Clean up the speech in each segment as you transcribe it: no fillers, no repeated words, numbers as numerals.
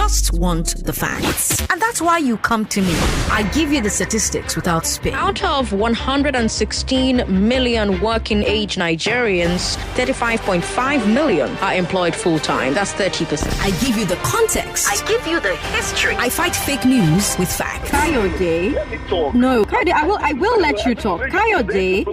just want the facts. And that's why you come to me. I give you the statistics without spin. Out of 116 million working age Nigerians, 35.5 million are employed full-time. That's 30%. I give you the context. I give you the history. I fight fake news with facts. Kayode. No, Kayode, I will let you talk. Kayode,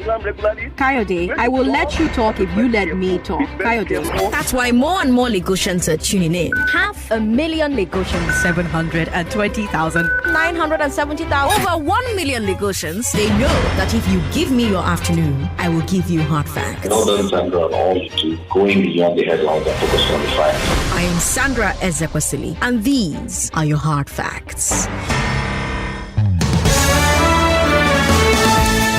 I will let you talk if you let me talk. Kayode. That's why more and more Lagosians are tuning in. 500,000 Lagosians. 720,000. 970,000. Over 1 million Lagosians, they know that if you give me your afternoon, I will give you hard facts. Well done, Sandra, on all you do, going beyond the headlines and focusing on the facts. I am Sandra Ezekwesili, and these are your hard facts.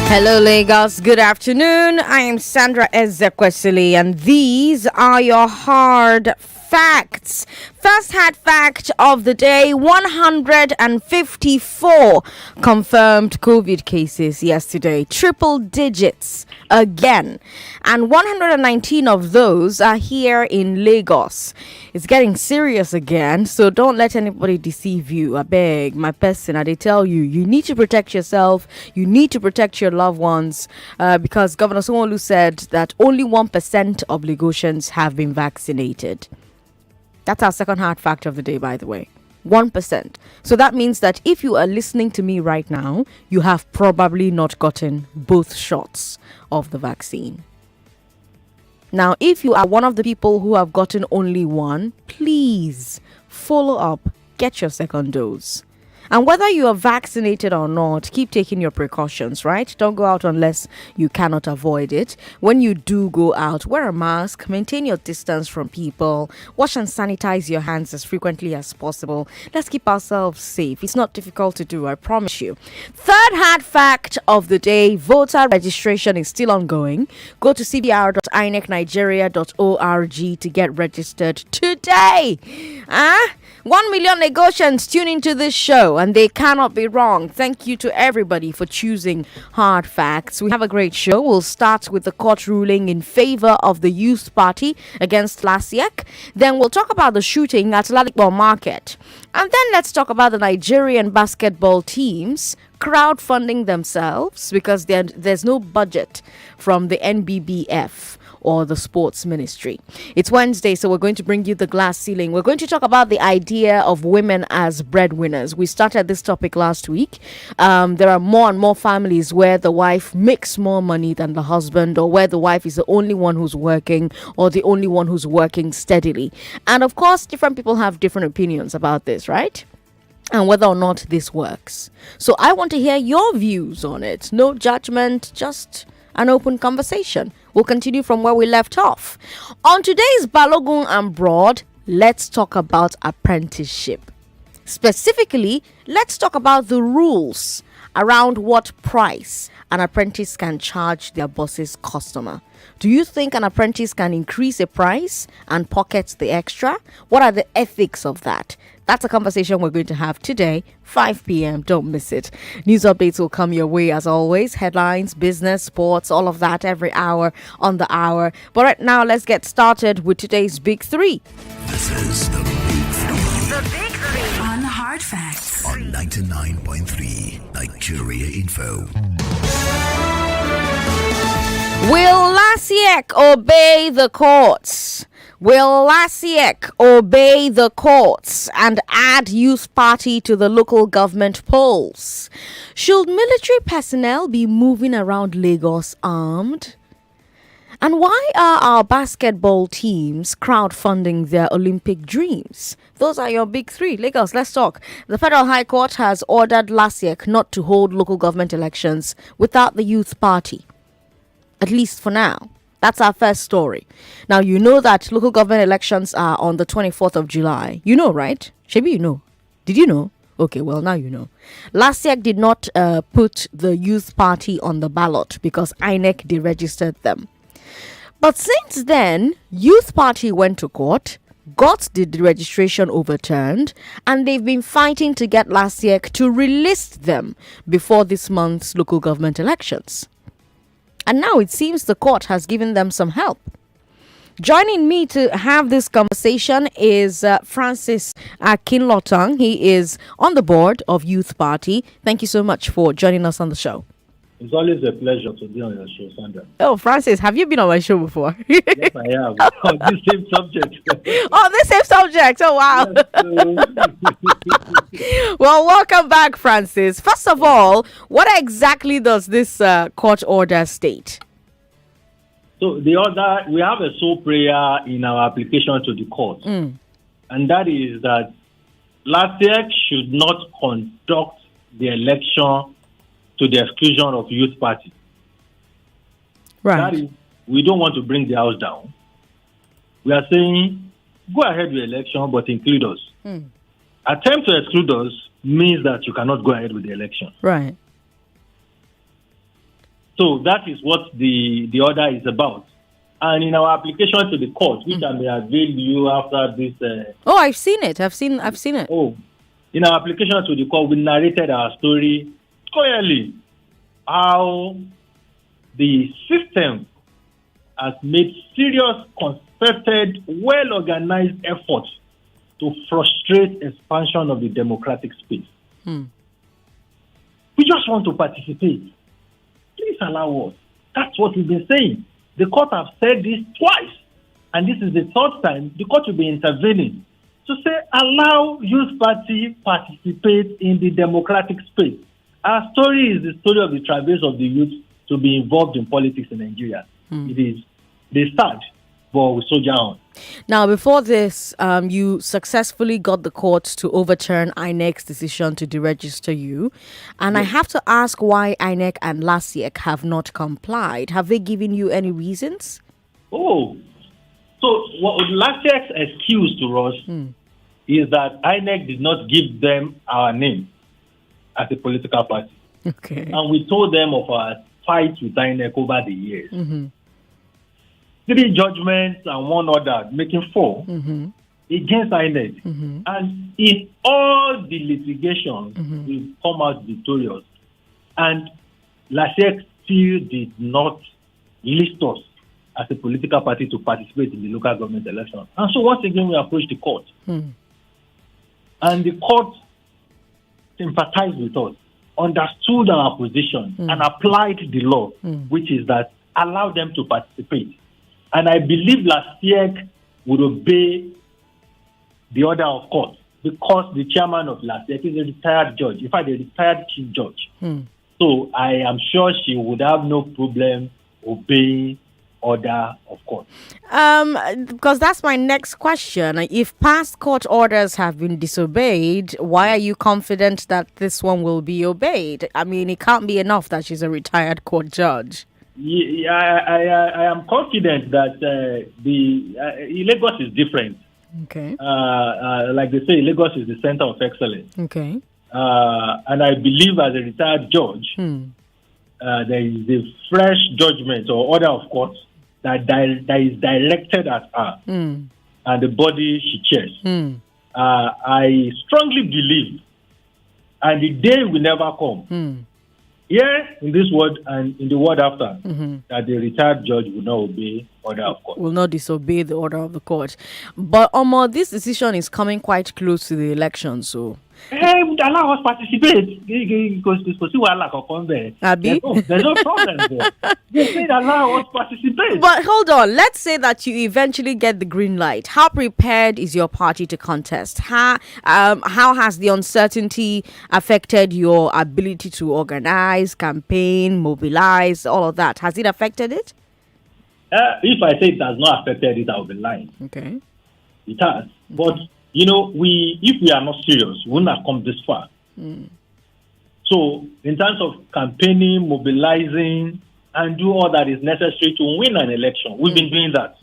Hello, Lagos. Good afternoon. I am Sandra Ezekwesili, and these are your hard facts. First hard fact of the day: 154 confirmed COVID cases yesterday, triple digits again, and 119 of those are here in Lagos. It's getting serious again, so don't let anybody deceive you. I beg, my person, they tell you, you need to protect yourself, you need to protect your loved ones, because Governor Sanwo-Olu said that only 1% of Lagosians have been vaccinated. That's our second hard fact of the day, by the way. 1%. So that means that if you are listening to me right now, you have probably not gotten both shots of the vaccine. Now, if you are one of the people who have gotten only one, please follow up, get your second dose. And whether you are vaccinated or not, keep taking your precautions, right? Don't go out unless you cannot avoid it. When you do go out, wear a mask, maintain your distance from people, wash and sanitize your hands as frequently as possible. Let's keep ourselves safe. It's not difficult to do, I promise you. Third hard fact of the day: voter registration is still ongoing. Go to cbr.inecnigeria.org to get registered today. 1 million Lagosians tune into this show, and they cannot be wrong. Thank you to everybody for choosing hard facts. We have a great show. We'll start with the court ruling in favor of the Youth Party against LASIEC. Then we'll talk about the shooting at Ladipo Market. And then let's talk about the Nigerian Basketball Teams crowdfunding themselves because there's no budget from the NBBF or the sports ministry. It's Wednesday, so we're going to bring you the glass ceiling. We're going to talk about the idea of women as breadwinners. We started this topic last week. There are more and more families where the wife makes more money than the husband, or where the wife is the only one who's working, or the only one who's working steadily. And of course, different people have different opinions about this, right? And whether or not this works. So I want to hear your views on it. No judgment, just an open conversation. We'll continue from where we left off. On today's Balogun and Broad, let's talk about apprenticeship. Specifically, let's talk about the rules around what price an apprentice can charge their boss's customer. Do you think an apprentice can increase a price and pocket the extra? What are the ethics of that? That's a conversation we're going to have today, 5 p.m. Don't miss it. News updates will come your way as always. Headlines, business, sports, all of that every hour on the hour. But right now, let's get started with today's Big Three. This is the Big Three. The Big Three. On Hard Facts. On 99.3 Nigeria Info. Will LASIEC obey the courts? Will LASIEC obey the courts and add youth party to the local government polls? Should military personnel be moving around Lagos armed? And why are our basketball teams crowdfunding their Olympic dreams? Those are your Big Three. Lagos, let's talk. The Federal High Court has ordered LASIEC not to hold local government elections without the youth party, at least for now. That's our first story. Now, you know that local government elections are on the 24th of July. You know, right? Maybe you know. Did you know? Okay, well, now you know. LASIEC did not put the youth party on the ballot because INEC deregistered them. But since then, youth party went to court, got the registration overturned, and they've been fighting to get LASIEC to relist them before this month's local government elections. And now it seems the court has given them some help. Joining me to have this conversation is Francis Akinlotang. He is on the board of Youth Party. Thank you so much for joining us on the show. It's always a pleasure to be on your show, Sandra. Oh, Francis, have you been on my show before? Yes, I have. On this same subject. Oh, this same subject. Oh, wow. Yes, Well, welcome back, Francis. First of all, what exactly does this court order state? so the order, we have a sole prayer in our application to the court. And that is that LASIEC should not conduct the election to the exclusion of Youth Party. That Right. is, we don't want to bring the house down. We are saying, go ahead with the election, but include us. Attempt to exclude us means that you cannot go ahead with the election. Right. So that is what the order is about. And in our application to the court, which I may avail you after this, Oh, I've seen it. I've seen it. in our application to the court, we narrated our story clearly, how the system has made serious, concerted, well-organized efforts to frustrate expansion of the democratic space. We just want to participate. Please allow us. That's what we've been saying. The court have said this twice, and this is the third time the court will be intervening to say allow Youth Party participate in the democratic space. Our story is the story of the travails of the youth to be involved in politics in Nigeria. It is they start, but we soldier on. Now, before this, you successfully got the court to overturn INEC's decision to deregister you. And I have to ask why INEC and LASIEC have not complied. Have they given you any reasons? Oh, so what LASIEC's excuse to us is that INEC did not give them our name as a political party. Okay. And we told them of our fight with INEC over the years. 3 judgments and 1 order, making 4 against INEC. And in all the litigations, we've come out victorious. And LASIEC still did not list us as a political party to participate in the local government election. And so once again, we approached the court. And the court sympathized with us, understood our position, and applied the law, which is that allow them to participate. And I believe LASIEC would obey the order of court because the chairman of LASIEC is a retired judge, in fact, a retired chief judge. So I am sure she would have no problem obeying order of court. Because that's my next question. If past court orders have been disobeyed, why are you confident that this one will be obeyed? I mean, it can't be enough that she's a retired court judge. Yeah, I am confident that Lagos is different. Okay. Like they say, Lagos is the center of excellence. Okay. And I believe as a retired judge, there is a fresh judgment or order of court that is directed at her and the body she chairs. I strongly believe, and the day will never come, here in this world and in the world after, that the retired judge will not obey order of court. Will not disobey the order of the court. But this decision is coming quite close to the election, so... allow us participate because Abi? there's no problem there. They said allow us participate. But hold on, let's say that you eventually get the green light. How prepared is your party to contest? How has the uncertainty affected your ability to organize, campaign, mobilize, all of that? Has it affected it? If I say it has not affected it, I'll be lying. Okay. It has. But if we are not serious, we wouldn't have come this far. So, in terms of campaigning, mobilizing, and do all that is necessary to win an election, we've been doing that.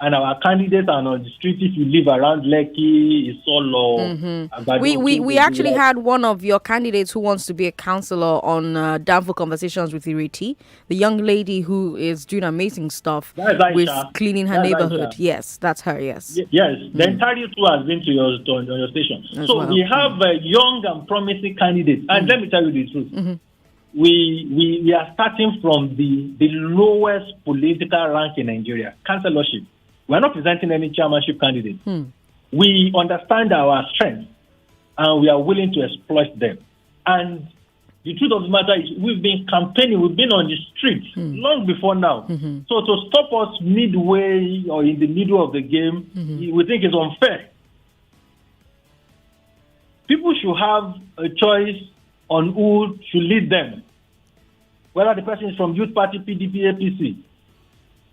And our candidates are on the street. If you live around Lekki, Isolo, We actually had one of your candidates who wants to be a councillor on Downfall Conversations with Iriti, the young lady who is doing amazing stuff with cleaning her neighborhood. Aisha. Yes, that's her, yes. Yes, the entire tour has been on your station. So we have young and promising candidates. And let me tell you the truth. we are starting from the lowest political rank in Nigeria, councillorship. We are not presenting any chairmanship candidate. We understand our strengths and we are willing to exploit them. And the truth of the matter is we've been campaigning, we've been on the streets long before now. So to stop us midway or in the middle of the game, we think is unfair. People should have a choice on who should lead them, whether the person is from Youth Party, PDP, APC.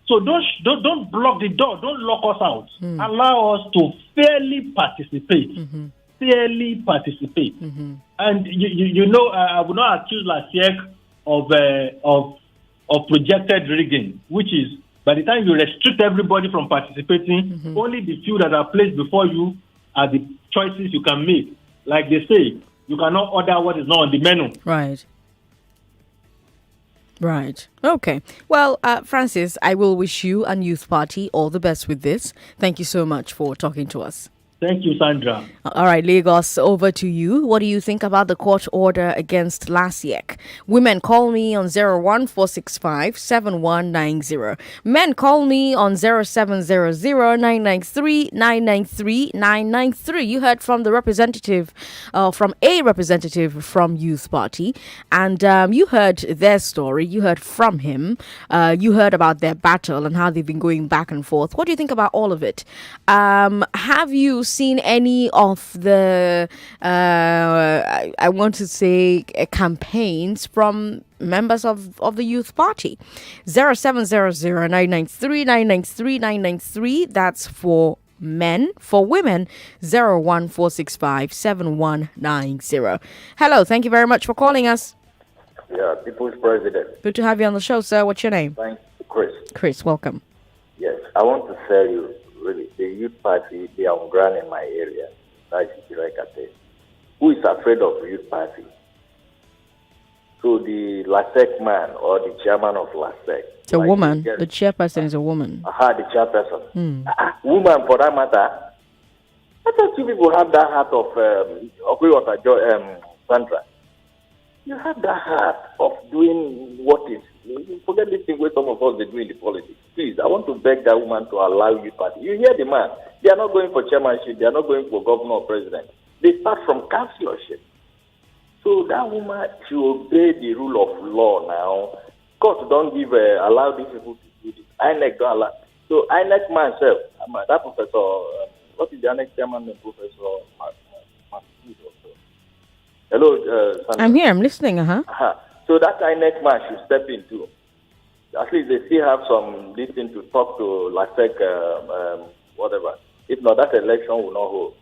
So don't block the door, don't lock us out. Allow us to fairly participate. Fairly participate. And you know, I would not accuse LASIEC of projected rigging, which is by the time you restrict everybody from participating, only the few that are placed before you are the choices you can make. Like they say, you cannot order what is not on the menu. Right. Okay. Well, Francis, I will wish you and Youth Party all the best with this. Thank you so much for talking to us. Thank you, Sandra. All right, Lagos, over to you. What do you think about the court order against LASIEC? Women, call me on 01465-7190. Men, call me on 0700-993-993-993. You heard from the representative, from a representative from Youth Party, and you heard their story. You heard from him. You heard about their battle and how they've been going back and forth. What do you think about all of it? Have you seen any of the I want to say campaigns from members of the Youth Party? 0700-993-993-993. That's for men. For women, 01465-7190. Hello, thank you very much for calling us. Yeah, People's President. Good to have you on the show, sir. What's your name? Thanks, Chris. Chris, welcome. Yes, I want to tell you, really, the Youth Party, they are on ground in my area. That's like I said. Who is afraid of the Youth Party? So the LASIEC man or the chairman of LASIEC. It's a woman. The chairperson is a woman. The chairperson. Woman, for that matter. I thought you people have that heart of Sandra. You have that heart of doing what is. Forget this thing where some of us are doing the politics. Please, I want to beg that woman to allow you party. You hear the man. They are not going for chairmanship. They are not going for governor or president. They start from councillorship. So that woman should obey the rule of law now. Court don't allow these people to do this. INEC don't allow. So INEC myself, that professor, what is the INEC chairman name? Professor Hello, Sandra. I'm here. I'm listening. So that INEC man should step in too. At least they still have some listening to talk to LASIEC, whatever. If not, that election will not hold,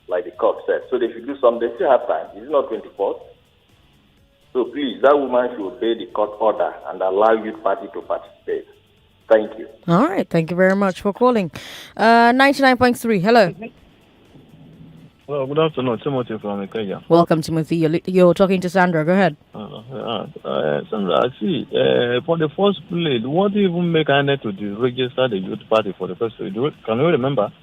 like the court said. So they should do something. They still have time. It's not 24th. So please, that woman should obey the court order and allow Youth Party to participate. Thank you. All right. Thank you very much for calling. 99.3. Hello. Well, good afternoon. Timothy from Ikeja. Welcome, Timothy. You're talking to Sandra. Go ahead. Sandra, I see. For the first place, what even make INEC to register the Youth Party for the first place? Can you remember?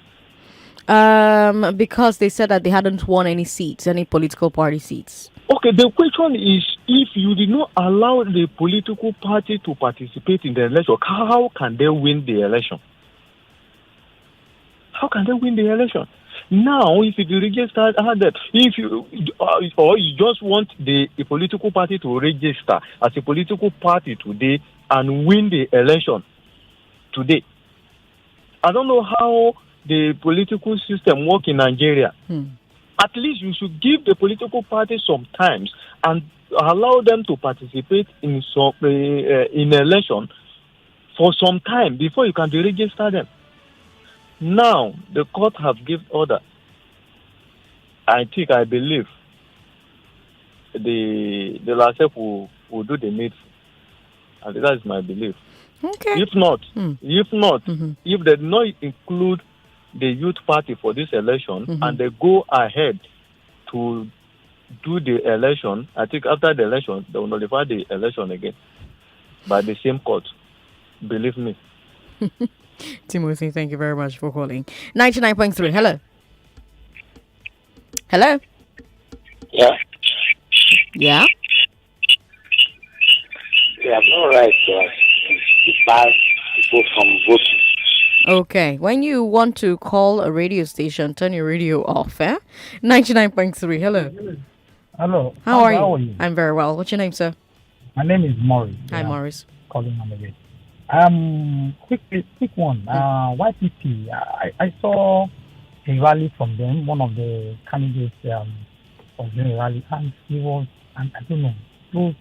Because they said that they hadn't won any seats, any political party seats. Okay, the question is, if you did not allow the political party to participate in the election, how can they win the election? How can they win the election? Now, if you register that, if you or you just want a political party to register as a political party today and win the election today, I don't know how the political system works in Nigeria. At least you should give the political party some time and allow them to participate in some in election for some time before you can deregister them. Now, the court have given order. I believe the LASIEC will do the needful. And that is my belief. Okay. If not, if they do not include the Youth Party for this election and they go ahead to do the election, I think after the election, they will notify the election again by the same court. Believe me. Timothy, thank you very much for calling. 99.3. Hello. Hello. Yeah. Yeah. They have no right to bar people from voting. Okay, when you want to call a radio station, turn your radio off, 99.3, hello. Hello. How are you? I'm very well. What's your name, sir? My name is Morris. Hi, Morris. Calling on the way. Quick one. YPP. I saw a rally from them. One of the candidates was doing a rally, and he was, and I don't know, those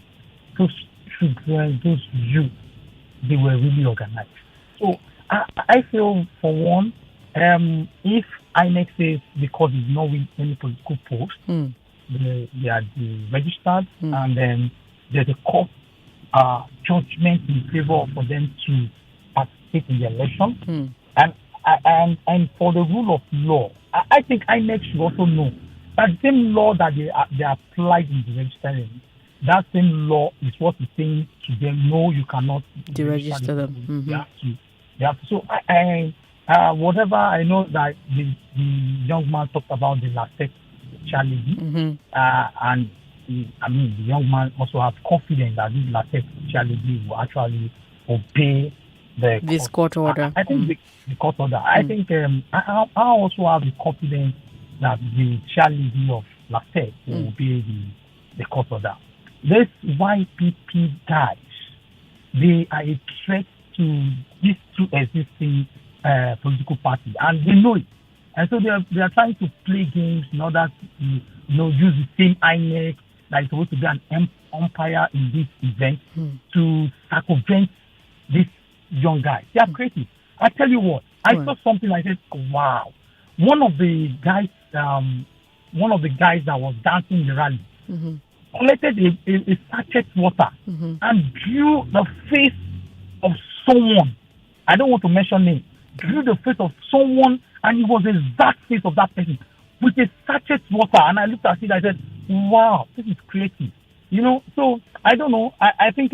children, those youth, they were really organized. So I feel, for one, if INEC says because it's not with any political post, they are registered, and then there's a court judgment in favor for them to participate in the election, and for the rule of law, I think INEC should also know that the same law that they applied in the registering, that same law is what is saying to them, no, you cannot deregister them. You have to. So whatever, I know that the young man talked about the LASIEC challenge, and the young man also has confidence that this LASIEC challenge will actually obey this court order. I think the court order. I think I also have the confidence that the challenge of LASIEC will obey the court order. These YPP guys, they are a threat to these two existing political parties, and they know it. And so they are trying to play games in order to use the same INEC that is supposed to be an umpire in this event to circumvent these young guys. They are creative. I tell you what, I saw something. I said, "Wow!" One of the guys that was dancing in the rally collected a sachet water and drew the face of someone. I don't want to mention name. Drew the face of someone, and it was the exact face of that person with a sachet water. And I looked at it. I said, "Wow, this is creative." So I don't know. I think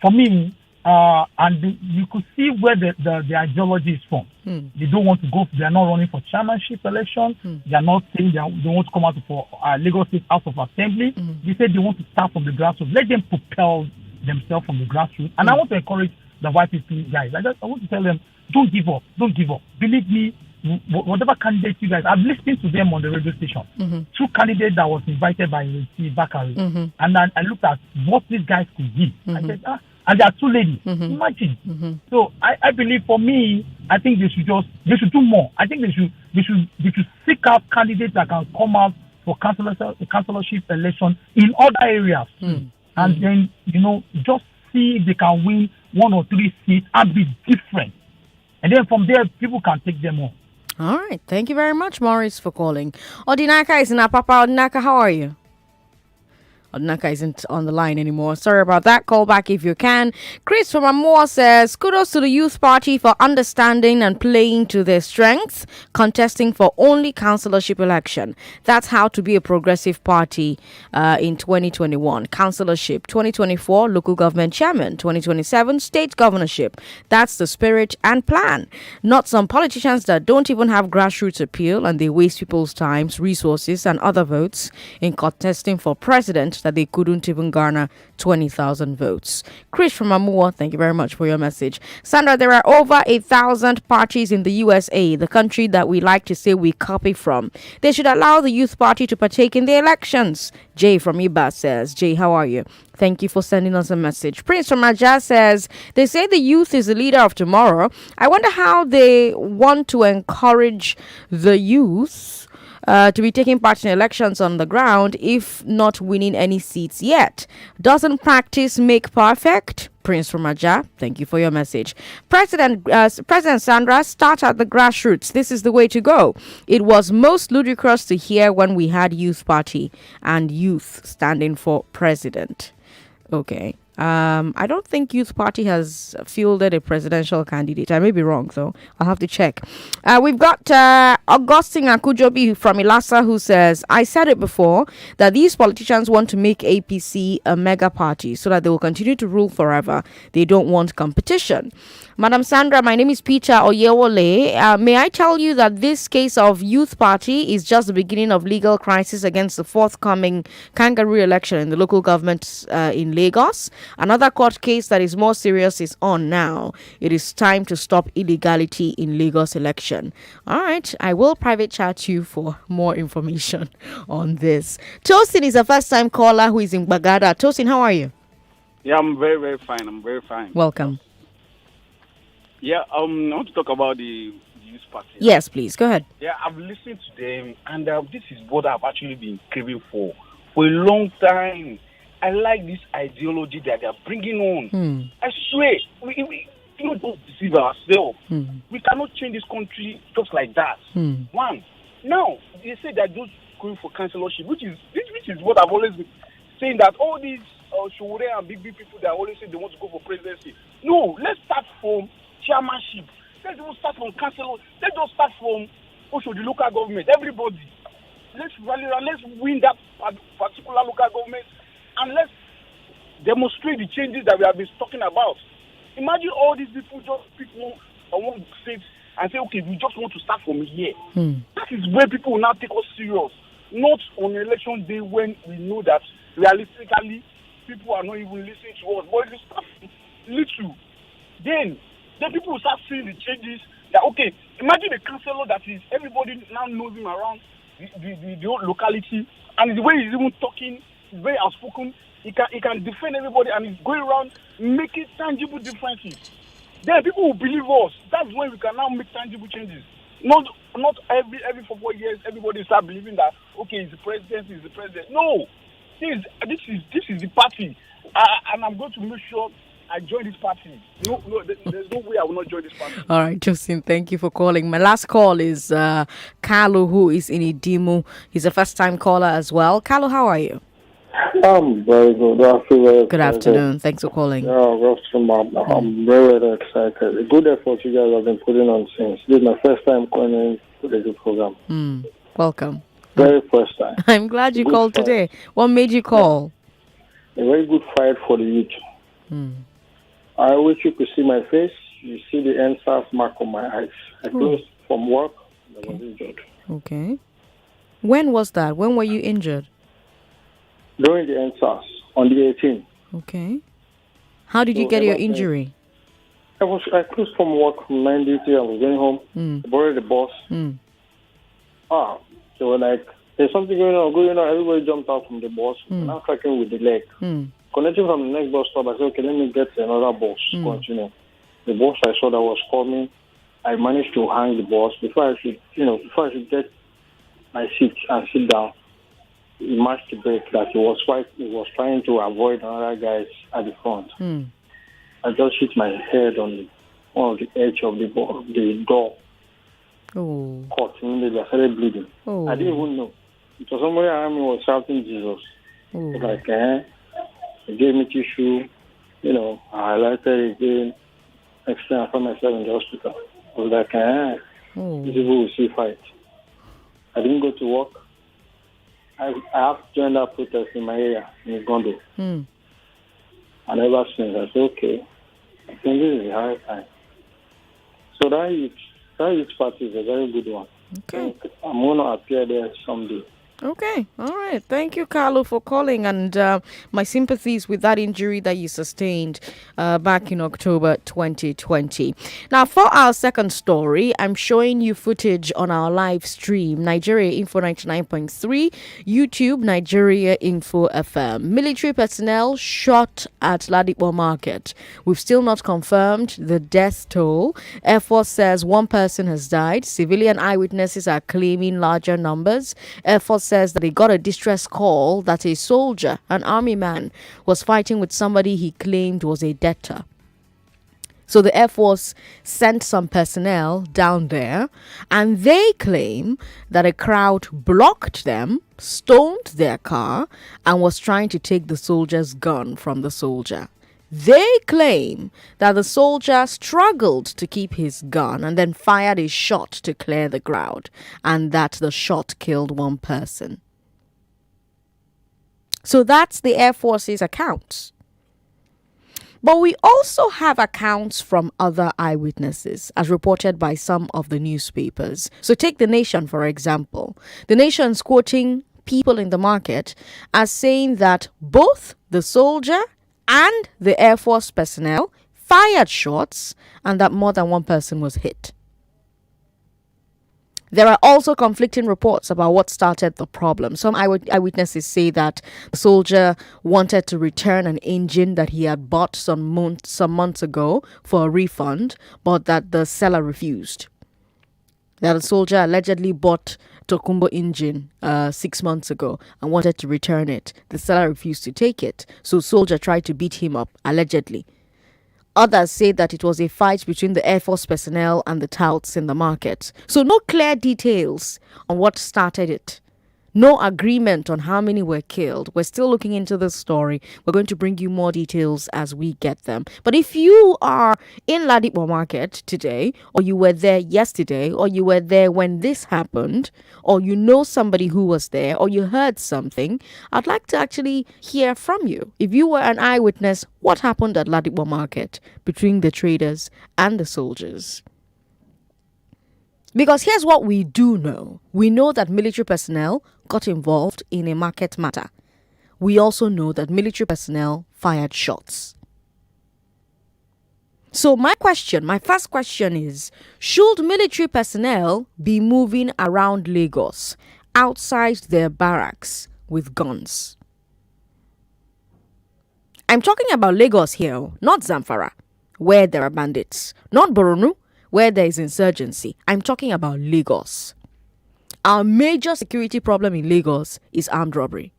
for me, you could see where the ideology is from. They don't want to go. They are not running for chairmanship election. They are not saying they want to come out for Lagos State House of Assembly. They said they want to start from the grassroots. Let them propel themselves from the grassroots. And I want to encourage the YPP guys. I want to tell them, don't give up. Don't give up. Believe me, whatever candidates you guys, I've listened to them on the radio station. Two candidates that was invited by Bakari. And I looked at what these guys could give. I said, and there are two ladies. Imagine. So I believe, for me, I think they should do more. I think they should seek out candidates that can come out for councillorship election in other areas. And then, just see if they can win 1 or 3 seats and be different. And then from there, people can take them on. All right. Thank you very much, Maurice, for calling. Odinaka is in Apapa. Odinaka, how are you? Odinaka isn't on the line anymore. Sorry about that. Call back if you can. Chris from Amor says, kudos to the Youth Party for understanding and playing to their strengths, contesting for only councillorship election. That's how to be a progressive party in 2021. Councillorship, 2024, local government chairman, 2027, state governorship. That's the spirit and plan. Not some politicians that don't even have grassroots appeal and they waste people's times, resources and other votes in contesting for president that they couldn't even garner 20,000 votes. Chris from Amua, thank you very much for your message. Sandra, there are over 1,000 parties in the USA, the country that we like to say we copy from. They should allow the Youth Party to partake in the elections. Jay from Iba says, Jay, how are you? Thank you for sending us a message. Prince from Raja says, they say the youth is the leader of tomorrow. I wonder how they want to encourage the youth to be taking part in elections on the ground if not winning any seats yet. Doesn't practice make perfect? Prince from Raja, thank you for your message. President Sandra, start at the grassroots. This is the way to go. It was most ludicrous to hear when we had Youth Party and youth standing for president. Okay. I don't think Youth Party has fielded a presidential candidate. I may be wrong, though. I'll have to check. We've got Augustine Akujobi from Ilasa who says, I said it before that these politicians want to make APC a mega party so that they will continue to rule forever. They don't want competition. Madam Sandra, my name is Peter Oyewole. May I tell you that this case of Youth Party is just the beginning of legal crisis against the forthcoming kangaroo election in the local government in Lagos. Another court case that is more serious is on now. It is time to stop illegality in Lagos election. All right, I will private chat you for more information on this. Tosin is a first-time caller who is in Bagada. Tosin, how are you? Yeah, I'm very, very fine. I'm very fine. Welcome. Yeah, I want to talk about the youth party. Yes, please. Go ahead. Yeah, I've listened to them, and this is what I've actually been craving for a long time. I like this ideology that they're bringing on. I swear, we don't deceive ourselves. We cannot change this country just like that. One, now, they say that those going for councillorship, which is what I've always been saying, that all these Shore and big people that always say they want to go for presidency. No, let's start from chairmanship. Let's don't start from council. Let's just start from also the local government. Everybody, let's rally around. Let's win that particular local government, and let's demonstrate the changes that we have been talking about. Imagine all these people just pick one state and say, okay, we just want to start from here. That is where people will now take us serious. Not on election day when we know that realistically people are not even listening to us. But if you start little, then people will start seeing the changes. That okay, imagine a councillor that is everybody now knows him around the whole locality, and the way he's even talking, he's very outspoken. He can defend everybody, and he's going around making tangible differences. Then people will believe us. That's when we can now make tangible changes. Not every 4 years everybody start believing that okay, he's the president. No, this is the party, and I'm going to make sure I join this party. No, there's no way I will not join this party. All right, Justin, thank you for calling. My last call is Carlo, who is in Idimu. He's a first-time caller as well. Carlo, how are you? I'm very good. Good afternoon. Thanks for calling. Yeah, I'm very, very excited. A good effort you guys have been putting on since. This is my first time calling to the program. Welcome. Very first time. I'm glad you called today. What made you call? A very good fight for the youth. I wish you could see my face. You see the NSAS mark on my eyes. I closed from work and I was injured. Okay. When was that? When were you injured? During the NSAS on the 18th. Okay. How did you get your injury? I closed from work from 9:30. I was going home. I borrowed the bus. They were like, there's something going on. Everybody jumped out from the bus. Now tracking with the leg. Connecting from the next bus stop, I said, okay, let me get another bus. Continue. The bus I saw that was coming, I managed to hang the bus before I should get my seat and sit down. He matched the brake that he was trying to avoid another guys at the front. I just hit my head on one of the edge of the door. Caught immediately. I started bleeding. I didn't even know. It was somebody around me was shouting Jesus. It was like, They gave me tissue. I highlighted again. Next time I found myself in the hospital. I was like, these people will see fight. I didn't go to work. I have joined that protest in my area, in Gondo. And ever since, I said, okay, I think this is the high time. So that youth party is a very good one. Okay. I'm going to appear there someday. Okay. All right. Thank you, Carlo, for calling. And my sympathies with that injury that you sustained back in October 2020. Now, for our second story, I'm showing you footage on our live stream, Nigeria Info 99.3, YouTube, Nigeria Info FM. Military personnel shot at Ladipo Market. We've still not confirmed the death toll. Air Force says one person has died. Civilian eyewitnesses are claiming larger numbers. Air Force says that he got a distress call that a soldier, an army man, was fighting with somebody he claimed was a debtor. So the Air Force sent some personnel down there, and they claim that a crowd blocked them, stoned their car, and was trying to take the soldier's gun from the soldier. They claim that the soldier struggled to keep his gun and then fired a shot to clear the crowd, and that the shot killed one person. So that's the Air Force's accounts. But we also have accounts from other eyewitnesses, as reported by some of the newspapers. So take The Nation, for example. The Nation's quoting people in the market as saying that both the soldier and the Air Force personnel fired shots and that more than one person was hit. There are also conflicting reports about what started the problem. Some eyewitnesses say that the soldier wanted to return an engine that he had bought some months ago for a refund, but that the seller refused. That the soldier allegedly bought Tokumbo engine 6 months ago and wanted to return it. The seller refused to take it, so soldier tried to beat him up, allegedly. Others say that it was a fight between the Air Force personnel and the touts in the market. So no clear details on what started it. No agreement on how many were killed. We're still looking into this story. We're going to bring you more details as we get them. But if you are in Ladipo Market today, or you were there yesterday, or you were there when this happened, or you know somebody who was there, or you heard something, I'd like to actually hear from you. If you were an eyewitness, what happened at Ladipo Market between the traders and the soldiers? Because here's what we do know. We know that military personnel got involved in a market matter. We also know that military personnel fired shots. So my first question is, should military personnel be moving around Lagos outside their barracks with guns? I'm talking about Lagos here, not Zamfara, where there are bandits, not Borno, where there is insurgency. I'm talking about Lagos. Our major security problem in Lagos is armed robbery.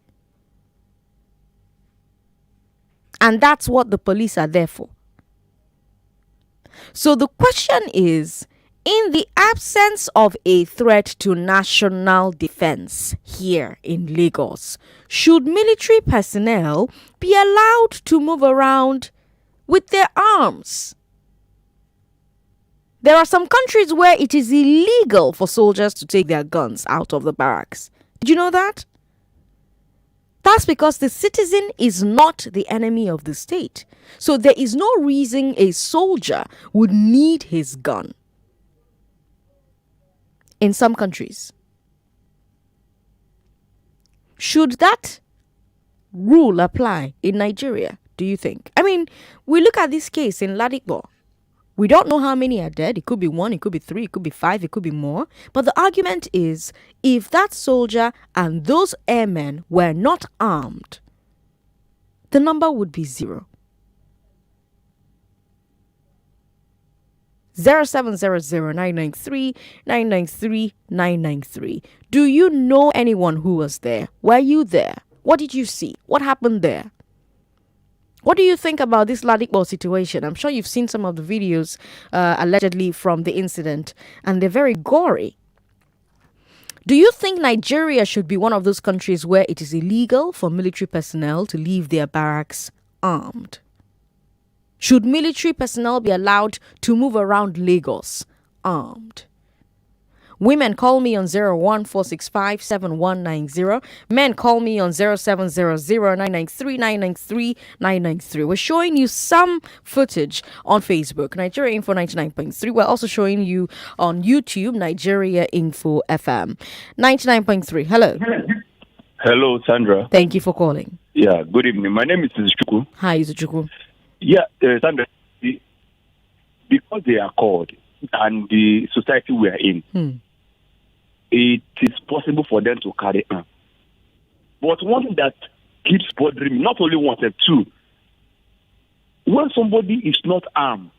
And that's what the police are there for. So the question is, in the absence of a threat to national defense here in Lagos, should military personnel be allowed to move around with their arms? There are some countries where it is illegal for soldiers to take their guns out of the barracks. Did you know that? That's because the citizen is not the enemy of the state. So there is no reason a soldier would need his gun. In some countries. Should that rule apply in Nigeria, do you think? I mean, we look at this case in Ladipo. We don't know how many are dead. It could be 1, it could be 3, it could be 5, it could be more. But the argument is, if that soldier and those airmen were not armed, the number would be 0. 0700-993-993-993. Do you know anyone who was there? Were you there? What did you see? What happened there? What do you think about this Ladipo situation? I'm sure you've seen some of the videos allegedly from the incident, and they're very gory. Do you think Nigeria should be one of those countries where it is illegal for military personnel to leave their barracks armed? Should military personnel be allowed to move around Lagos armed? Women, call me on 014657190. Men, call me on 0700-993-993-993. We're showing you some footage on Facebook, Nigeria Info 99.3. We're also showing you on YouTube, Nigeria Info FM 99.3. Hello. Hello, Sandra. Thank you for calling. Yeah, good evening. My name is Izuchukwu. Hi, Izuchukwu. Yeah, Sandra, because they are called and the society we are in, it is possible for them to carry on. But one that keeps bothering me, not only one, but two, when somebody is not armed,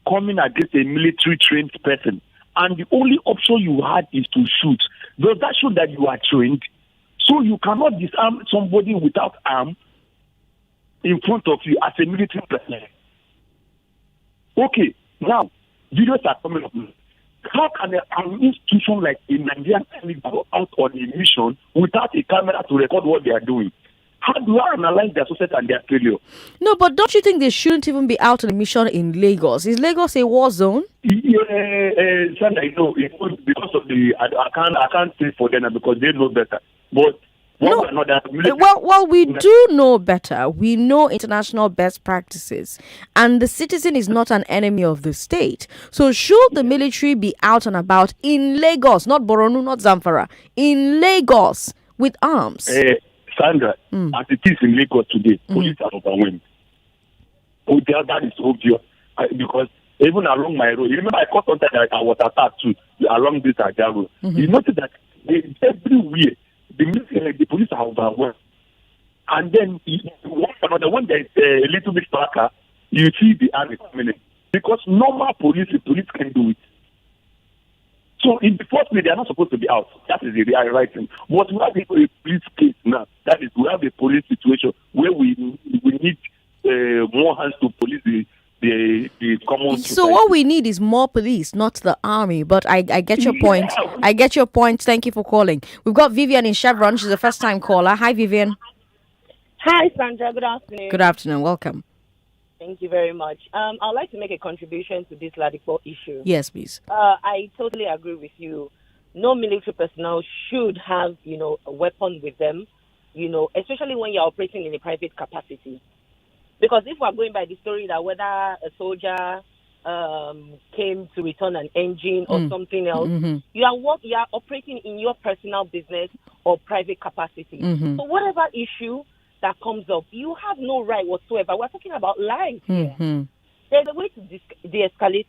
coming against a military trained person, and the only option you had is to shoot, does that show that you are trained? So you cannot disarm somebody without arm in front of you as a military person. Okay, now, videos are coming up. How can an institution like a Nigerian Army go out on a mission without a camera to record what they are doing? How do I analyze their success and their failure? No, but don't you think they shouldn't even be out on a mission in Lagos? Is Lagos a war zone? Yeah, Sandra, I know because of the I can't say for them because they know better. But we do know better. We know international best practices, and the citizen is not an enemy of the state. So should the military be out and about in Lagos, not Borno, not Zamfara, in Lagos with arms? Sandra, as it is in Lagos today, police are overwhelmed. That is obvious. Because even along my road, you remember I caught something that I was attacked too along this Ajah road. You notice that everywhere the police are overwhelmed. And then another one that is a little bit darker, you see the army coming in. Because normal police can do it. So in the first place, they are not supposed to be out. That is the right thing. But we have a police case now. That is, we have a police situation where we need more hands to police the common society. So what we need is more police, not the army. But I get your point. I get your point. Thank you for calling. We've got Vivian in Chevron. She's a first-time caller. Hi, Vivian. Hi, Sandra. Good afternoon. Good afternoon. Welcome. Thank you very much. I'd like to make a contribution to this Ladipo issue. Yes, please. I totally agree with you. No military personnel should have, a weapon with them, especially when you're operating in a private capacity. Because if we're going by the story that whether a soldier came to return an engine or something else, you are operating in your personal business or private capacity. So whatever issue that comes up, you have no right whatsoever. We're talking about lives here. There's a way to de-escalate,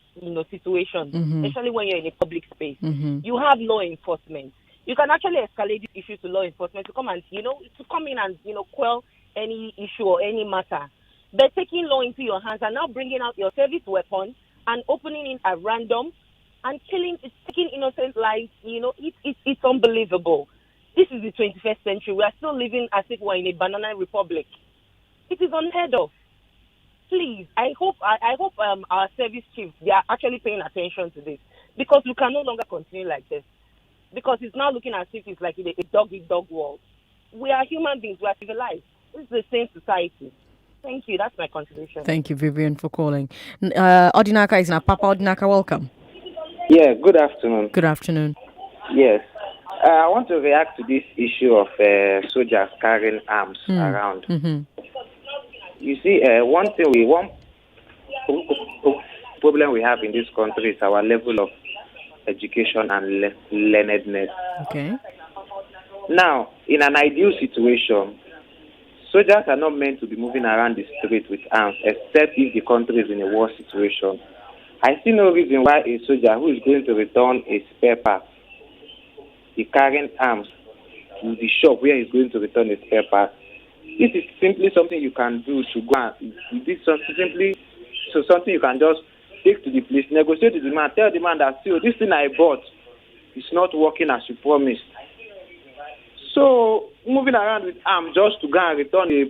situations, especially when you're in a public space. You have law enforcement. You can actually escalate this issue to law enforcement to come and, to come in and, quell any issue or any matter. But taking law into your hands and now bringing out your service weapon and opening it at random and taking innocent lives, it's unbelievable. This is the 21st century. We are still living as if we're in a banana republic. It is unheard of. Please, I hope our service chiefs, they are actually paying attention to this, because we can no longer continue like this. Because it's now looking as if it's like a dog-eat-dog world. We are human beings. We are civilized. This is the same society. Thank you. That's my contribution. Thank you, Vivian, for calling. Odinaka is now. Papa Odinaka, welcome. Yeah, good afternoon. Good afternoon. Yes. I want to react to this issue of soldiers carrying arms around. You see, one problem we have in this country is our level of education and learnedness. Okay. Now, in an ideal situation, soldiers are not meant to be moving around the street with arms, except if the country is in a war situation. I see no reason why a soldier who is going to return a spare part, the carrying arms to the shop where he's going to return a spare part. This is simply something you can do to go and this is something you can just take to the police, negotiate with the man, tell the man that, see, this thing I bought is not working as you promised. So moving around with arms just to go and return a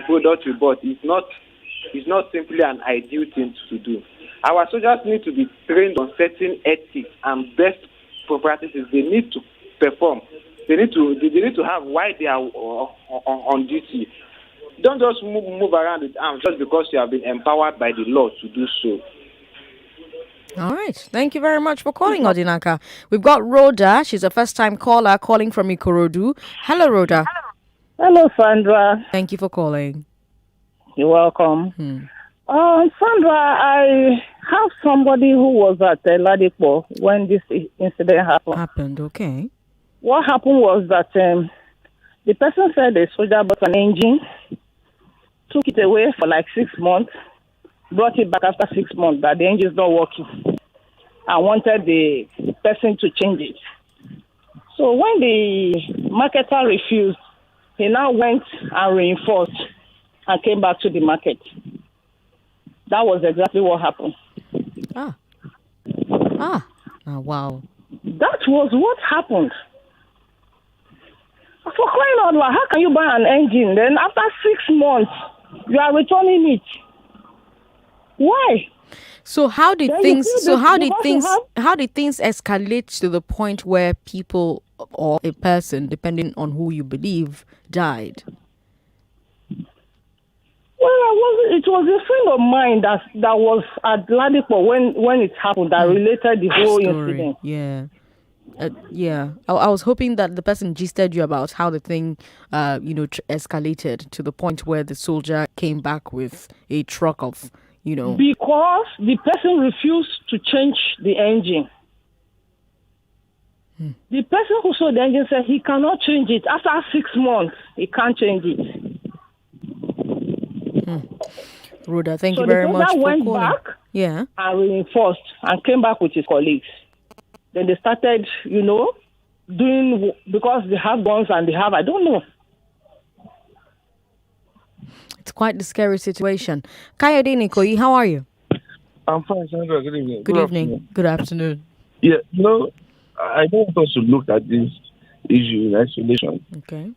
product you bought is not simply an ideal thing to do. Our soldiers need to be trained on certain ethics and best practices they need to perform. They need to have why they are on duty. Don't just move around with arms just because you have been empowered by the law to do so. All right. Thank you very much for calling, Odinaka. We've got Rhoda. She's a first-time caller calling from Ikorodu. Hello, Rhoda. Hello, Sandra. Thank you for calling. You're welcome. Sandra, I have somebody who was at Ladipo when this incident happened. Okay. What happened was that the person said the soldier bought an engine, took it away for like 6 months, brought it back after 6 months that the engine is not working. I wanted the person to change it. So when the marketer refused, he now went and reinforced and came back to the market. That was exactly what happened. Oh, wow. That was what happened. For crying out loud, how can you buy an engine? Then after 6 months, you are returning it. Why? So how did things escalate to the point where people or a person, depending on who you believe, died? Well, it was a friend of mine that was at Ladipo when it happened that related the whole incident. Yeah. I was hoping that the person gisted you about how the thing, escalated to the point where the soldier came back with a truck of, Because the person refused to change the engine. The person who sold the engine said he cannot change it. After 6 months, he can't change it. Rhoda, thank So you the very much soldier for went calling. back Yeah. and reinforced and came back with his colleagues. Then they started, doing, because they have guns and they have, I don't know. It's quite the scary situation. Kayode Nikoyi, how are you? I'm fine, Sandra. Good evening. Good evening. Good afternoon. Yeah, I don't want us to look at this issue in isolation. Okay.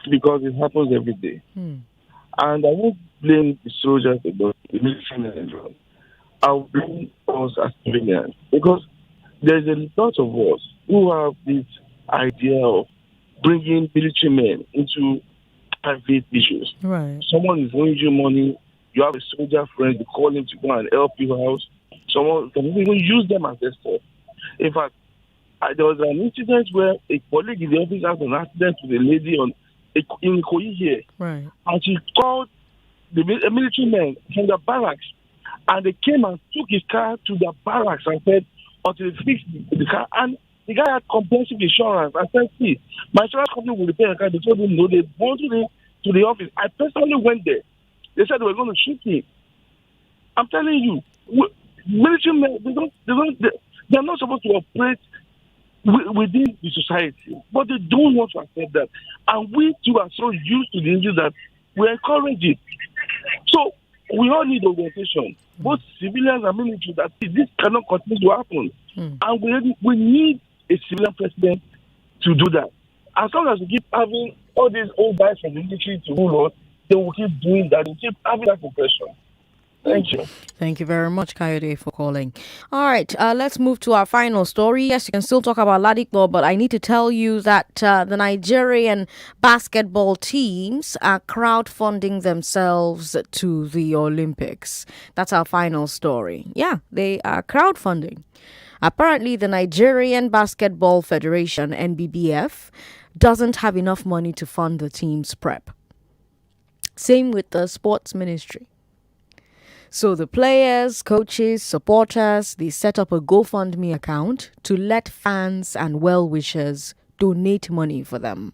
Because it happens every day. And I won't blame the soldiers alone, the military alone. I'll blame us as civilians. Because there's a lot of us who have this idea of bringing military men into private issues. Right. Someone is owing you money, you have a soldier friend, you call him to go and help you out. Someone can even use them as their stuff. In fact, there was an incident where a colleague in the office had an accident with a lady in Ikoyi here. Right. And she called the military men from the barracks, and they came and took his car to the barracks and said, until they fixed the car. And the guy had comprehensive insurance. I said, see, my insurance company will repair the car. They told him no. They wanted him to the office. I personally went there. They said they were going to shoot him. I'm telling you, military men, they're not supposed to operate within the society, but they don't want to accept that. And we too are so used to the injuries that we encourage it. So we all need orientation, both civilians and military, that this cannot continue to happen. And we need a civilian president to do that. As long as we keep having all these old guys from the military to rule us, they will keep doing that. They will keep having that oppression. Thank you. Thank you very much, Kayode, for calling. All right, let's move to our final story. Yes, you can still talk about Ladipo, but I need to tell you that the Nigerian basketball teams are crowdfunding themselves to the Olympics. That's our final story. Yeah, they are crowdfunding. Apparently, the Nigerian Basketball Federation, NBBF, doesn't have enough money to fund the team's prep. Same with the sports ministry. So the players, coaches, supporters, they set up a GoFundMe account to let fans and well-wishers donate money for them.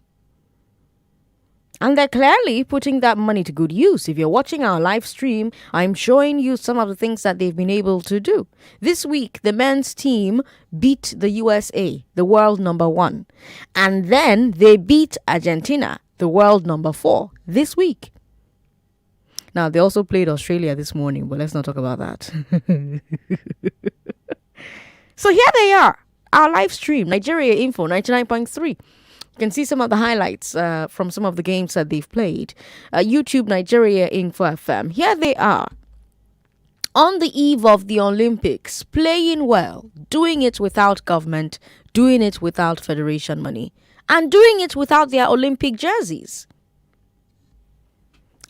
And they're clearly putting that money to good use. If you're watching our live stream, I'm showing you some of the things that they've been able to do. This week, the men's team beat the USA, the world number 1. And then they beat Argentina, the world number 4, this week. Now, they also played Australia this morning, but let's not talk about that. So here they are, our live stream, Nigeria Info 99.3. You can see some of the highlights from some of the games that they've played. YouTube Nigeria Info FM. Here they are. On the eve of the Olympics, playing well, doing it without government, doing it without federation money, and doing it without their Olympic jerseys.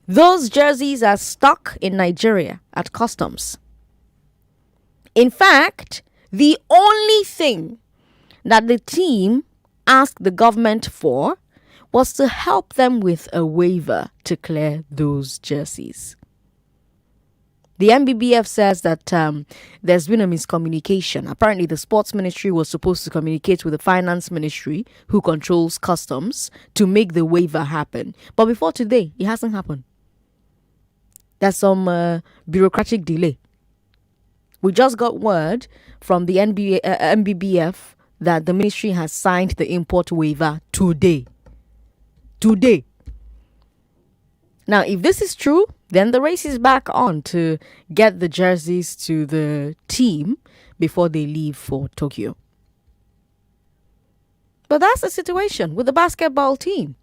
Those jerseys are stuck in Nigeria at customs. In fact, the only thing that the team asked the government for was to help them with a waiver to clear those jerseys. The NBBF says that there's been a miscommunication. Apparently, the sports ministry was supposed to communicate with the finance ministry, who controls customs, to make the waiver happen. But before today, it hasn't happened. There's some bureaucratic delay. We just got word from the NBBF that the ministry has signed the import waiver today. Today. Now, if this is true, then the race is back on to get the jerseys to the team before they leave for Tokyo. But that's the situation with the basketball team.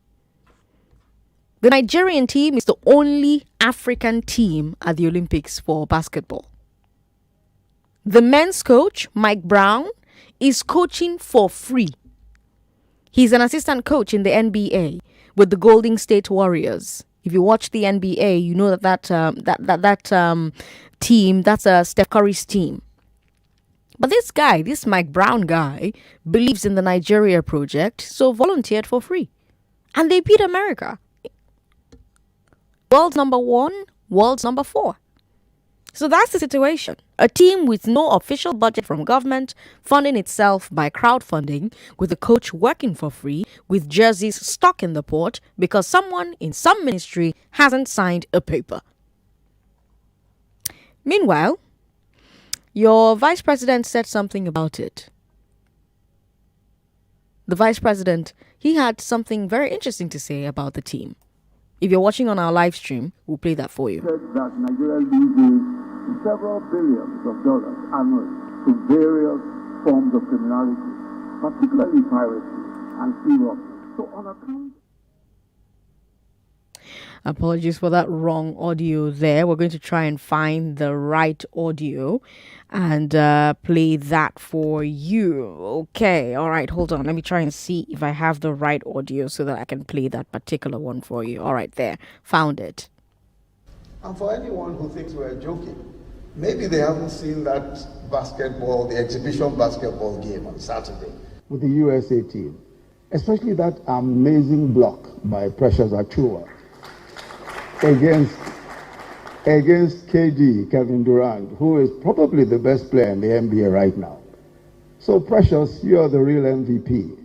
The Nigerian team is the only African team at the Olympics for basketball. The men's coach, Mike Brown, is coaching for free. He's an assistant coach in the NBA with the Golden State Warriors. If you watch the NBA, you know that team, that's Steph Curry's team. But this Mike Brown guy, believes in the Nigeria project, so volunteered for free. And they beat America. World's number 1, world's number 4. So that's the situation. A team with no official budget from government, funding itself by crowdfunding, with a coach working for free, with jerseys stuck in the port because someone in some ministry hasn't signed a paper. Meanwhile, your vice president said something about it. The vice president, he had something very interesting to say about the team. If you're watching on our live stream, we'll play that for you. That Nigeria loses several billions of dollars annually to various forms of criminality, particularly piracy and sea robbery. So on account. Apologies for that wrong audio there. We're going to try and find the right audio and play that for you. Okay, all right, hold on. Let me try and see if I have the right audio so that I can play that particular one for you. All right, there. Found it. And for anyone who thinks we're joking, maybe they haven't seen that basketball, the exhibition basketball game on Saturday. With the USA team, especially that amazing block by Precious Achua against KD, Kevin Durant, who is probably the best player in the NBA right now. So Precious, you're the real MVP.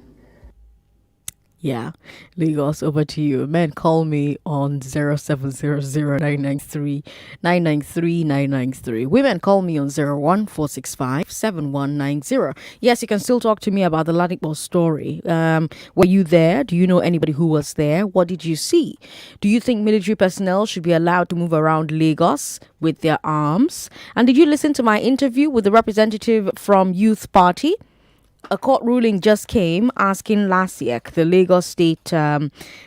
Yeah, Lagos, over to you. Men, call me on 0700-993-993. Women, call me on 01465-7190. Yes, you can still talk to me about the Ladipo story. Were you there? Do you know anybody who was there? What did you see? Do you think military personnel should be allowed to move around Lagos with their arms? And did you listen to my interview with the representative from Youth Party? A court ruling just came asking LASIEC, the Lagos State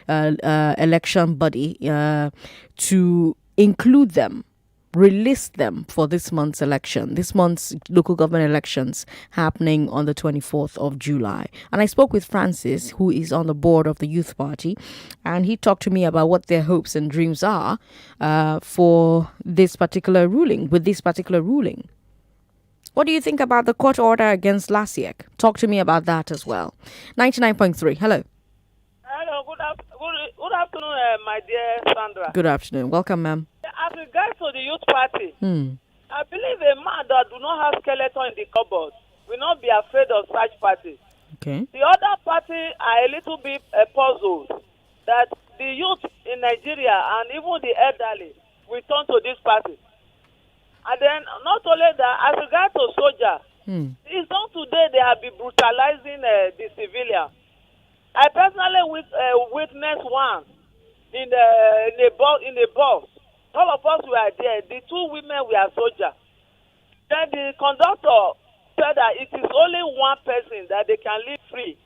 election body, to include them, release them for this month's election, this month's local government elections happening on the 24th of July. And I spoke with Francis, who is on the board of the Youth Party, and he talked to me about what their hopes and dreams are for this particular ruling, with this particular ruling. What do you think about the court order against LASIEC? Talk to me about that as well. 99.3, hello. Hello, good afternoon, my dear Sandra. Good afternoon. Welcome, ma'am. As regards to the youth party, I believe a man that do not have skeleton in the cupboard will not be afraid of such parties. Okay. The other party are a little bit puzzled that the youth in Nigeria and even the elderly will turn to this party. And then, not only that, as regards to soldiers, it's not today they have been brutalizing the civilian. I personally witnessed one in the bus. All of us were there. The two women were soldiers. Then the conductor said that it is only one person that they can leave free.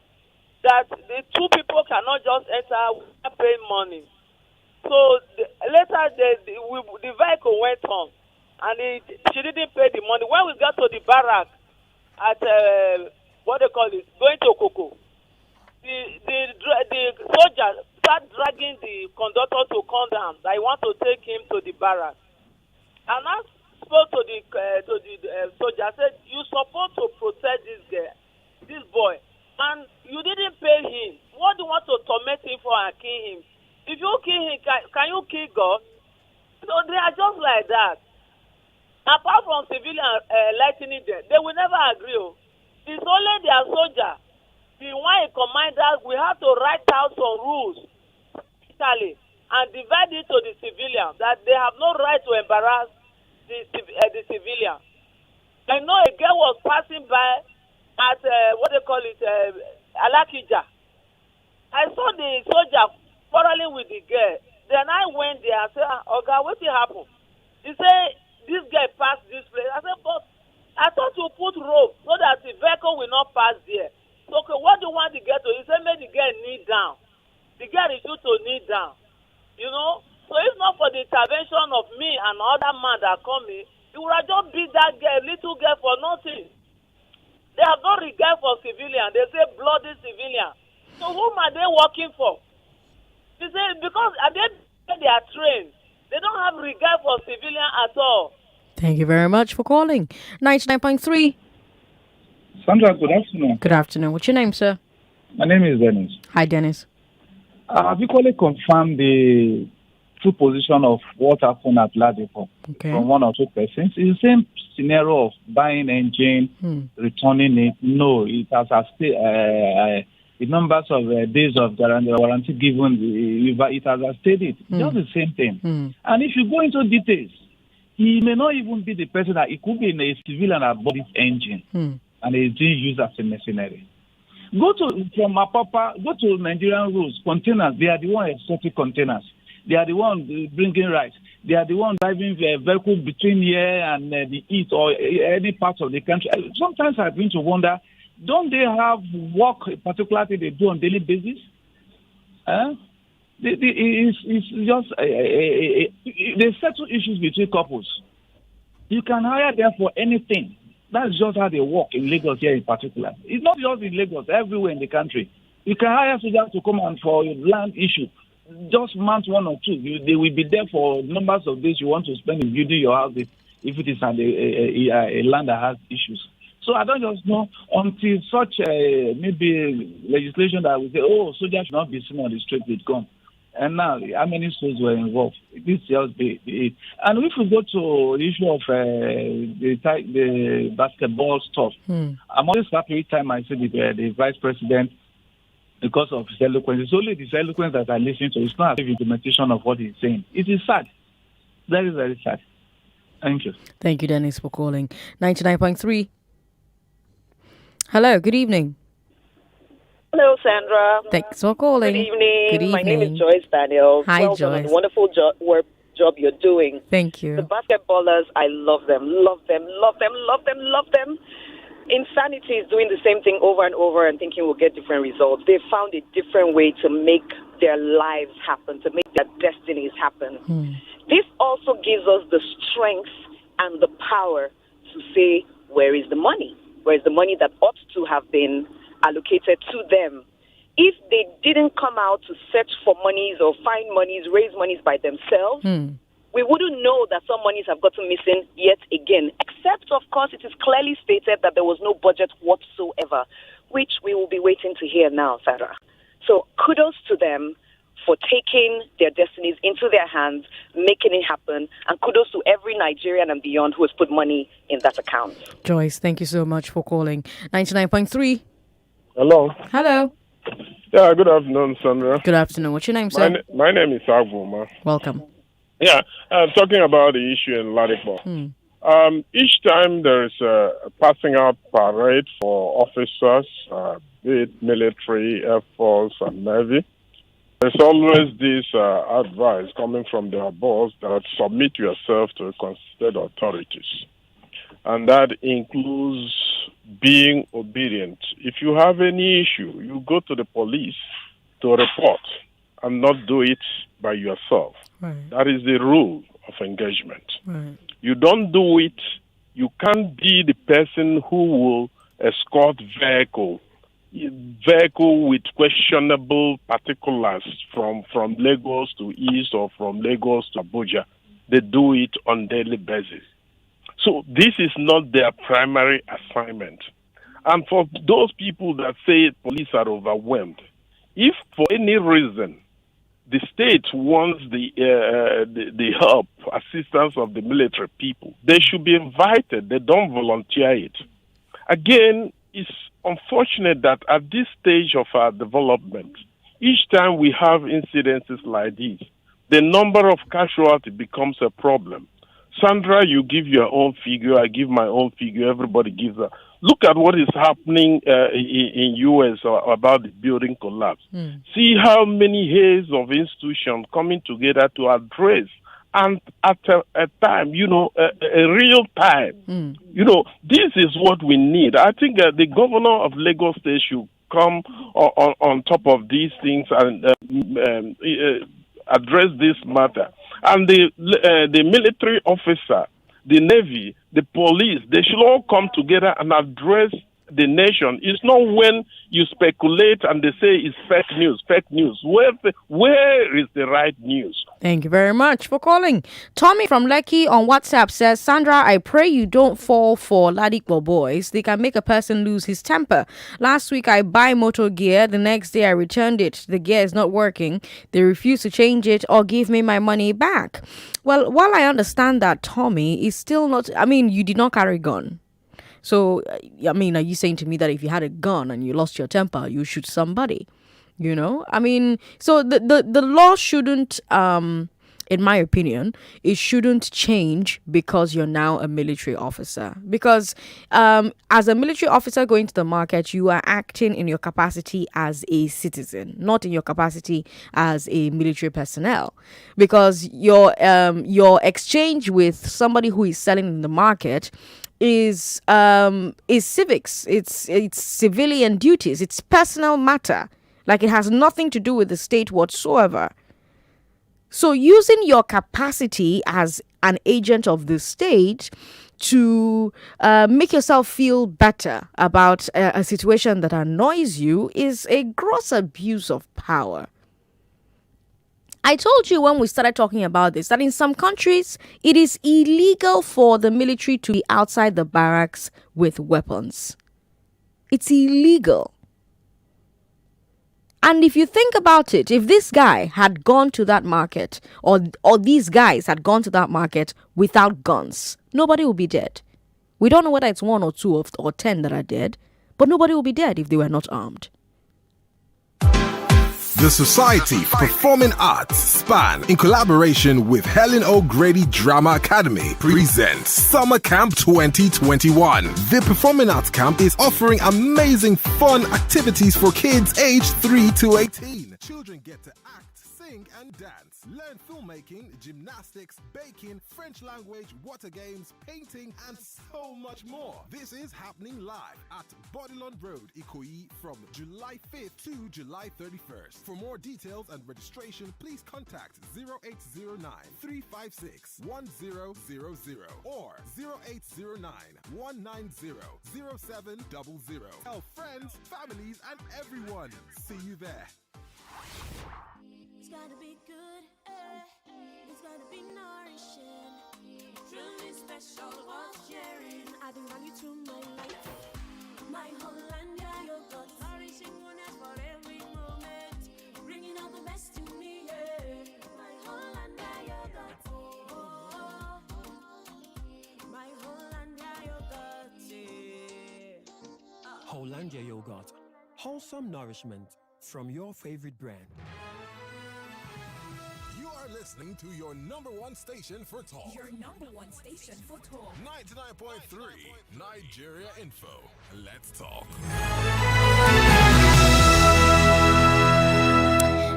That the two people cannot just enter without paying money. So later the vehicle went on. And she didn't pay the money. When we got to the barrack at going to Coco, the soldier started dragging the conductor to come down. I want to take him to the barrack. And I spoke to the soldier. I said, "You're supposed to protect this boy, and you didn't pay him. What do you want to torment him for and kill him? If you kill him, can you kill God?" So they are just like that. Apart from civilian lightning them, they will never agree. It's only their soldier. The one commander, we have to write out some rules and divide it to the civilian that they have no right to embarrass the civilian. I know a girl was passing by at Alakija. I saw the soldier quarreling with the girl. Then I went there and said, "Oga, what happened?" He said, "This guy passed this place." I said, "But I thought you put rope so that the vehicle will not pass there." So, okay, what do you want the girl to do? He said, "Make the girl kneel down." The girl refused to kneel down. You know? So if not for the intervention of me and other man that come in, he would have just beat that girl, little girl, for nothing. They have no regard for civilian. They say bloody civilian. So whom are they working for? They say because they are trained. They don't have regard for civilian at all. Thank you very much for calling. 99.3. Sandra, good afternoon. Good afternoon. What's your name, sir? My name is Dennis. Hi, Dennis. I've equally confirmed the true position of what happened at Ladipo from one or two persons. It's the same scenario of buying engine, returning it. No, it has the numbers of days of warranty given, it has stated. Just the same thing. And if you go into details, He may not even be the person that it could be in a civilian aboard this engine and is being used as a mercenary. Go to Nigerian roads, containers, they are the one exotic containers. They are the ones bringing rice. They are the ones driving the vehicle between here and the east or any part of the country. Sometimes I've been to wonder, don't they have work, particularly they do on daily basis? It's just they settle issues between couples. You can hire them for anything. That's just how they work in Lagos here in particular. It's not just in Lagos, everywhere in the country. You can hire soldiers to come and for land issue. Just month one or two. They will be there for numbers of days you want to spend in building your house if it is a land that has issues. So I don't just know until such maybe legislation that will say, soldiers should not be seen on the street with guns. And now, how many souls were involved? This just be it. And if we go to the issue of the basketball stuff, I'm always happy every time I see the vice president because of his eloquence. It's only his eloquence that I listen to. It's not the implementation of what he's saying. It is sad. Very, very sad. Thank you. Thank you, Dennis, for calling. 99.3. Hello, good evening. Hello, Sandra. Thanks for calling. Good evening. Good evening. My name is Joyce Daniels. Hi, well Joyce. done on the wonderful job you're doing. Thank you. The basketballers, I love them, love them, love them, love them, love them. Insanity is doing the same thing over and over and thinking we'll get different results. They found a different way to make their lives happen, to make their destinies happen. This also gives us the strength and the power to say, where is the money? Where is the money that ought to have been allocated to them? If they didn't come out to search for monies or find monies, raise monies by themselves, we wouldn't know that some monies have gotten missing yet again, except, of course, it is clearly stated that there was no budget whatsoever, which we will be waiting to hear now, Sarah. So kudos to them for taking their destinies into their hands, making it happen, and kudos to every Nigerian and beyond who has put money in that account. Joyce, thank you so much for calling. 99.3. Hello. Hello. Yeah, good afternoon, Sandra. Good afternoon. What's your name, sir? My name is Agwoma. Welcome. Yeah, talking about the issue in Ladipo. Each time there is a passing out parade for officers, be it military, Air Force, and Navy, there's always this advice coming from their boss that submit yourself to considered authorities. And that includes being obedient. If you have any issue, you go to the police to report and not do it by yourself. Right. That is the rule of engagement. Right. You don't do it, you can't be the person who will escort vehicle with questionable particulars from Lagos to East or from Lagos to Abuja. They do it on daily basis. So this is not their primary assignment. And for those people that say police are overwhelmed, if for any reason the state wants the help, assistance of the military people, they should be invited. They don't volunteer it. Again, it's unfortunate that at this stage of our development, each time we have incidences like this, the number of casualties becomes a problem. Sandra, you give your own figure, I give my own figure, everybody gives a... Look at what is happening in U.S. about the building collapse. See how many heads of institutions coming together to address, and at a time, a real time. This is what we need. I think the governor of Lagos State should come on top of these things and address this matter. And the military officer, the Navy, the police, they should all come together and address the nation. It's not when you speculate and they say it's fake news. Where is the right news? Thank you very much for calling. Tommy from Lekki on WhatsApp says, Sandra, I pray you don't fall for Ladipo boys. They can make a person lose his temper. Last week I buy motor gear. The next day I returned it. The gear is not working. They refuse to change it or give me my money back. Well, while I understand that, Tommy, is still not... you did not carry a gun. So, are you saying to me that if you had a gun and you lost your temper, you shoot somebody? So the law shouldn't in my opinion, it shouldn't change because you're now a military officer. Because as a military officer going to the market, you are acting in your capacity as a citizen, not in your capacity as a military personnel. Because your exchange with somebody who is selling in the market is civics. It's civilian duties. It's personal matter. Like, it has nothing to do with the state whatsoever. So using your capacity as an agent of the state to make yourself feel better about a situation that annoys you is a gross abuse of power. I told you when we started talking about this that in some countries, it is illegal for the military to be outside the barracks with weapons. It's illegal. And if you think about it, if this guy had gone to that market, or these guys had gone to that market without guns, nobody will be dead. We don't know whether it's 1 or 2 or 10 that are dead, but nobody will be dead if they were not armed. The Society for Performing Arts, SPAN, in collaboration with Helen O'Grady Drama Academy, presents Summer Camp 2021. The Performing Arts Camp is offering amazing fun activities for kids aged 3 to 18. Children get to act, sing and dance, learn filmmaking, gymnastics, baking, French language, water games, painting and so much more. This is happening live at Bodilon Road, Ikoyi, from July 5th to July 31st. For more details and registration, please contact 0809 356 1000 or 0809 190 0700. Tell friends, families and everyone. See you there. It's gotta be good, it's gotta be nourishing, truly special, worth sharing, adding value to my life. My Hollandia yogurt, nourishing goodness for every moment, bringing out the best in me, yeah. My Hollandia yogurt, oh, my Hollandia yogurt, yeah. Hollandia yogurt, wholesome nourishment from your favorite brand. You are listening to your number one station for talk. Your number one station for talk. 99.3 Nigeria Info. Let's talk.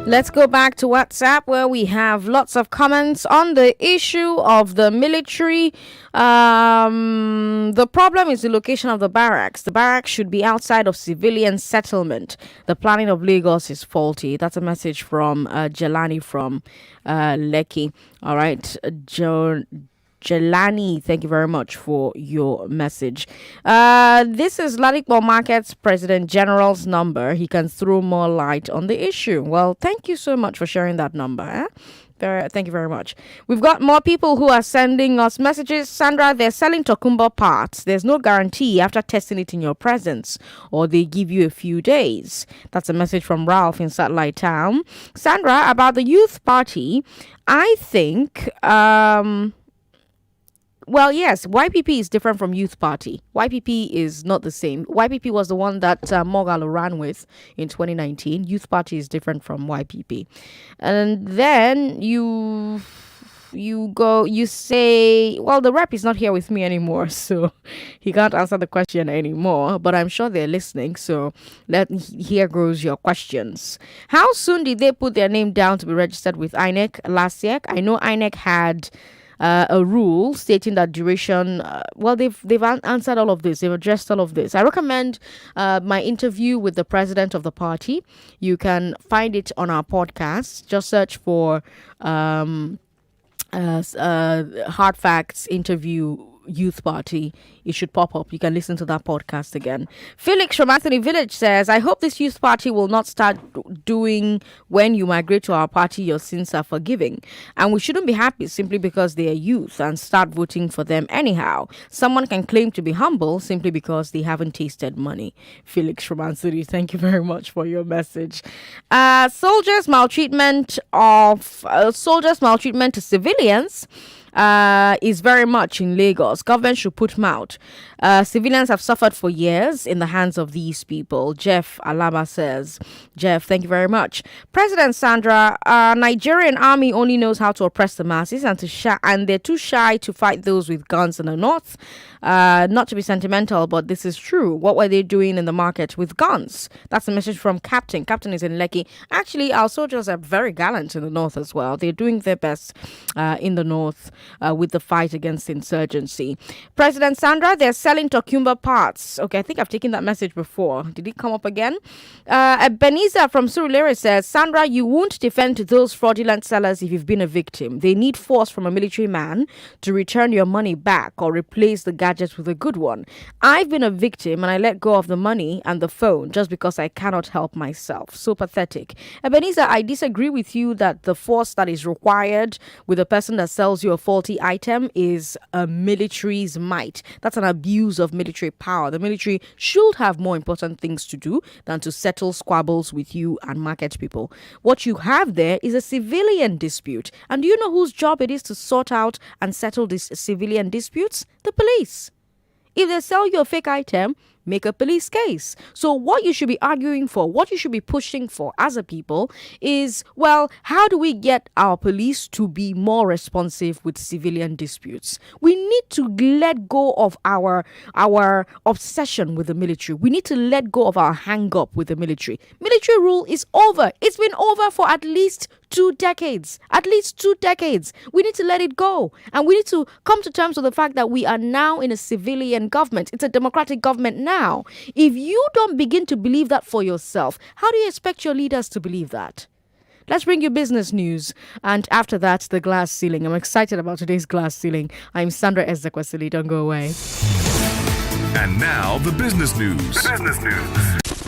Let's go back to WhatsApp, where we have lots of comments on the issue of the military. The problem is the location of the barracks. The barracks should be outside of civilian settlement. The planning of Lagos is faulty. That's a message from Jelani from Lekki. All right, Jelani, thank you very much for your message. This is Ladipo Market's President General's number. He can throw more light on the issue. Well, thank you so much for sharing that number. Thank you very much. We've got more people who are sending us messages. Sandra, they're selling Tokumbo parts. There's no guarantee after testing it in your presence, or they give you a few days. That's a message from Ralph in Satellite Town. Sandra, about the youth party, I think... Well, yes, YPP is different from Youth Party. YPP is not the same. YPP was the one that Mogalo ran with in 2019. Youth Party is different from YPP. And then you say, well, the rep is not here with me anymore, so he can't answer the question anymore, but I'm sure they're listening, so here goes your questions. How soon did they put their name down to be registered with INEC, LASIEC? I know INEC had... a rule stating that duration, they've answered all of this. They've addressed all of this. I recommend my interview with the president of the party. You can find it on our podcast. Just search for Hard Facts interview Youth Party. It should pop up. You can listen to that podcast again. Felix from Anthony Village says, I hope this youth party will not start doing when you migrate to our party, your sins are forgiving. And we shouldn't be happy simply because they are youth and start voting for them anyhow. Someone can claim to be humble simply because they haven't tasted money. Felix from Anthony, thank you very much for your message. Soldiers maltreatment to civilians. is very much in Lagos. Government should put them out. Civilians have suffered for years in the hands of these people. Jeff Alaba says. Jeff, thank you very much. President Sandra, Nigerian army only knows how to oppress the masses and they're too shy to fight those with guns in the north. Not to be sentimental, but this is true. What were they doing in the market with guns? That's a message from Captain. Captain is in Lekki. Actually, our soldiers are very gallant in the north as well. They're doing their best in the north with the fight against insurgency. President Sandra, they're selling Tokumba parts. Okay, I think I've taken that message before. Did it come up again? Beniza from Surulere says, Sandra, you won't defend those fraudulent sellers if you've been a victim. They need force from a military man to return your money back or replace the gadget with a good one. I've been a victim and I let go of the money and the phone just because I cannot help myself. So pathetic. Ebenezer, I disagree with you that the force that is required with a person that sells you a faulty item is a military's might. That's an abuse of military power. The military should have more important things to do than to settle squabbles with you and market people. What you have there is a civilian dispute. And do you know whose job it is to sort out and settle these civilian disputes? The police. If they sell you a fake item, make a police case. So what you should be arguing for, what you should be pushing for as a people is, well, how do we get our police to be more responsive with civilian disputes? We need to let go of our obsession with the military. We need to let go of our hang-up with the military. Military rule is over. It's been over for at least 2 decades. At least 2 decades. We need to let it go. And we need to come to terms with the fact that we are now in a civilian government. It's a democratic government now. If you don't begin to believe that for yourself, how do you expect your leaders to believe that? Let's bring you business news. And after that, the glass ceiling. I'm excited about today's glass ceiling. I'm Sandra Ezekwesili. Don't go away. And now the business news.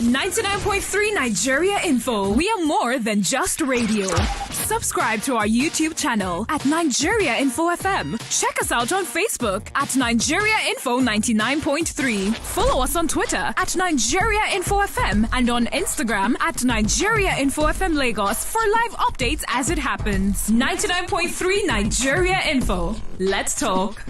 99.3 Nigeria Info. We are more than just radio. Subscribe to our YouTube channel at Nigeria Info FM. Check us out on Facebook at Nigeria Info 99.3. Follow us on Twitter at Nigeria Info FM and on Instagram at Nigeria Info FM Lagos for live updates as it happens. 99.3 Nigeria Info. Let's talk.